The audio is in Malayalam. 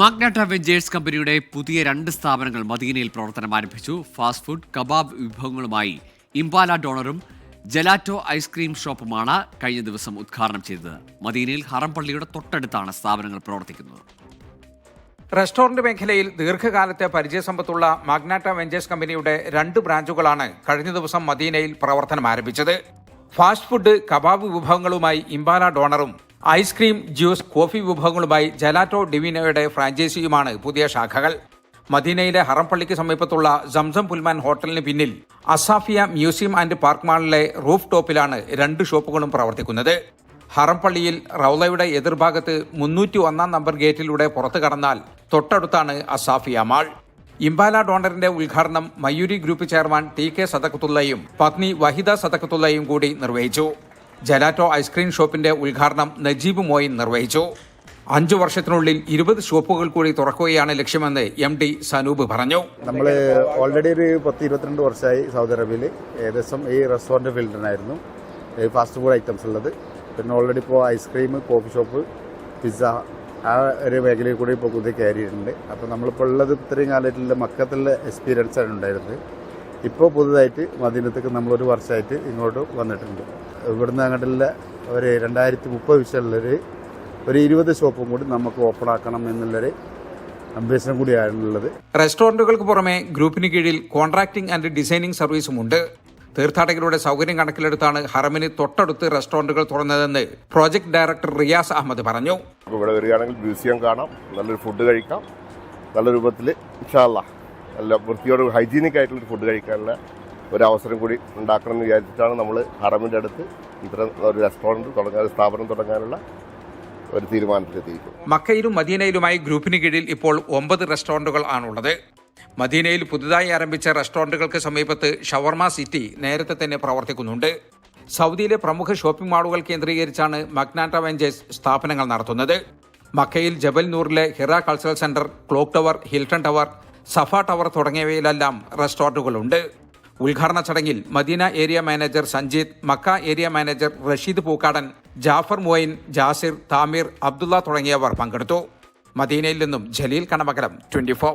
മാഗ്നാറ്റ വെഞ്ചേഴ്സ് കമ്പനിയുടെ പുതിയ 2 സ്ഥാപനങ്ങൾ മദീനയിൽ പ്രവർത്തനം ആരംഭിച്ചു. ഫാസ്റ്റ് ഫുഡ്, കബാബ് വിഭവങ്ങളുമായി ഇംപാല ഡോണറും ജലാറ്റോ ഐസ്ക്രീം ഷോപ്പുമാണ് കഴിഞ്ഞ ദിവസം ഉദ്ഘാടനം ചെയ്തത്. മദീനയിൽ ഹറം പള്ളിയുടെ തൊട്ടടുത്താണ് സ്ഥാപനങ്ങൾ പ്രവർത്തിക്കുന്നത്. റെസ്റ്റോറന്റ് മേഖലയിൽ ദീർഘകാലത്തെ പരിചയസമ്പത്തുള്ള മാഗ്നാറ്റ വെഞ്ചേഴ്സ് കമ്പനിയുടെ 2 ബ്രാഞ്ചുകളാണ് കഴിഞ്ഞ ദിവസം മദീനയിൽ പ്രവർത്തനം ആരംഭിച്ചത്. ഫാസ്റ്റ് ഫുഡ്, കബാബ് വിഭവങ്ങളുമായി ഇംപാല ഡോണറും ഐസ്ക്രീം, ജ്യൂസ്, കോഫി വിഭവങ്ങളുമായി ജലാറ്റോ ഡിവിനോയുടെ ഫ്രാഞ്ചൈസിയുമാണ് പുതിയ ശാഖകൾ. മദീനയിലെ ഹറം പള്ളിക്ക് സമീപത്തുള്ള സംസം പുൽമാൻ ഹോട്ടലിന് പിന്നിൽ അസാഫിയ മ്യൂസിയം ആൻഡ് പാർക്ക് മാളിലെ റൂഫ് ടോപ്പിലാണ് 2 ഷോപ്പുകളും പ്രവർത്തിക്കുന്നത്. ഹറം പള്ളിയിൽ റൗളയുടെ എതിർഭാഗത്ത് 301 നമ്പർ ഗേറ്റിലൂടെ പുറത്തു കടന്നാൽ തൊട്ടടുത്താണ് അസാഫിയ മാൾ. ഇംപാല ഡോണറിന്റെ ഉദ്ഘാടനം മയൂരി ഗ്രൂപ്പ് ചെയർമാൻ TK സദഖത്തുള്ളയും പത്നി വഹിദ സദഖത്തുള്ളയും കൂടി നിർവഹിച്ചു. ജലാറ്റോ ഐസ്ക്രീം ഷോപ്പിന്റെ ഉദ്ഘാടനം നജീബ് മോയിൻ നിർവഹിച്ചു. 5 വർഷത്തിനുള്ളിൽ 20 ഷോപ്പുകൾ കൂടി തുറക്കുകയാണ് ലക്ഷ്യമെന്ന് MD സനൂപ് പറഞ്ഞു. നമ്മൾ ഓൾറെഡി ഒരു 10-22 വർഷമായി സൗദി അറേബ്യയിൽ ഏകദേശം ഈ റെസ്റ്റോറൻറ്റ് ഫീൽഡിനായിരുന്നു ഫാസ്റ്റ് ഫുഡ് ഐറ്റംസ് ഉള്ളത്. പിന്നെ ഓൾറെഡി ഇപ്പോൾ ഐസ്ക്രീം, കോഫി ഷോപ്പ്, പിസ്സ ആ ഒരു മേഖലയിൽ കൂടി ഇപ്പോൾ പുതിയ കയറിയിട്ടുണ്ട്. അപ്പോൾ നമ്മളിപ്പോൾ ഉള്ളത് ഇത്രയും കാലമായിട്ടുള്ള മക്കത്തുള്ള എക്സ്പീരിയൻസ് ആണ് ഉണ്ടായിരുന്നത്. ഇപ്പോൾ പുതുതായിട്ട് മദീനത്തേക്ക് നമ്മളൊരു വർഷമായിട്ട് ഇങ്ങോട്ട് വന്നിട്ടുണ്ട്. ഇവിടുന്ന് അങ്ങോട്ടുള്ള ഒരു 2030 വിഷയമുള്ളൊരു 20 ഷോപ്പും കൂടി നമുക്ക് ഓപ്പൺ ആക്കണം എന്നുള്ളൊരു അംബിഷൻ കൂടിയാണുള്ളത്. റെസ്റ്റോറന്റുകൾക്ക് പുറമെ ഗ്രൂപ്പിന് കീഴിൽ കോൺട്രാക്ടിംഗ് ആൻഡ് ഡിസൈനിംഗ് സർവീസുമുണ്ട്. തീർത്ഥാടകരുടെ സൗകര്യം കണക്കിലെടുത്താണ് ഹറമിന് തൊട്ടടുത്ത് റെസ്റ്റോറന്റുകൾ തുറന്നതെന്ന് പ്രോജക്ട് ഡയറക്ടർ റിയാസ് അഹമ്മദ് പറഞ്ഞു. ഇവിടെ വരികയാണെങ്കിൽ മ്യൂസിയം കാണാം, നല്ലൊരു ഫുഡ് കഴിക്കാം, നല്ല രൂപത്തിൽ ഇൻഷാ അല്ലാഹ് നല്ല വൃത്തിയോട് ഹൈജീനിക് ആയിട്ടുള്ള ഫുഡ് കഴിക്കാനുള്ള ഒരു അവസരം കൂടി ഉണ്ടാക്കണം എന്ന് വിചാരിച്ചിട്ടാണ് നമ്മൾ ഹറമിൻ്റെ അടുത്ത് ഇത്തരം ഒരു റെസ്റ്റോറൻറ്റ് സ്ഥാപനം തുടങ്ങാനുള്ള ഒരു തീരുമാനത്തിലെത്തിയിരിക്കുന്നത്. മക്കയിലും മദീനയിലുമായി ഗ്രൂപ്പിന് കീഴിൽ ഇപ്പോൾ 9 റെസ്റ്റോറന്റുകൾ ആണുള്ളത്. മദീനയിൽ പുതുതായി ആരംഭിച്ച റെസ്റ്റോറന്റുകൾക്ക് സമീപത്ത് ഷവർമ സിറ്റി നേരത്തെ തന്നെ പ്രവർത്തിക്കുന്നുണ്ട്. സൗദിയിലെ പ്രമുഖ ഷോപ്പിംഗ് മാളുകൾ കേന്ദ്രീകരിച്ചാണ് മാഗ്നാറ്റ വെഞ്ചേഴ്സ് സ്ഥാപനങ്ങൾ നടത്തുന്നത്. മക്കയിൽ ജബൽ നൂറിലെ Hira cultural centre, clock tower, Hilton tower, Safa tower തുടങ്ങിയവയിലെല്ലാം റെസ്റ്റോറന്റുകളുണ്ട്. ഉദ്ഘാടന ചടങ്ങിൽ Medina area manager Sanjeet, Mecca area manager Rasheed Pookkadan, Jafar Moin, Jasir, Thameer, Abdulla തുടങ്ങിയവർ പങ്കെടുത്തു. മദീനയിൽ നിന്നും ജലീൽ കണമകലം, 24.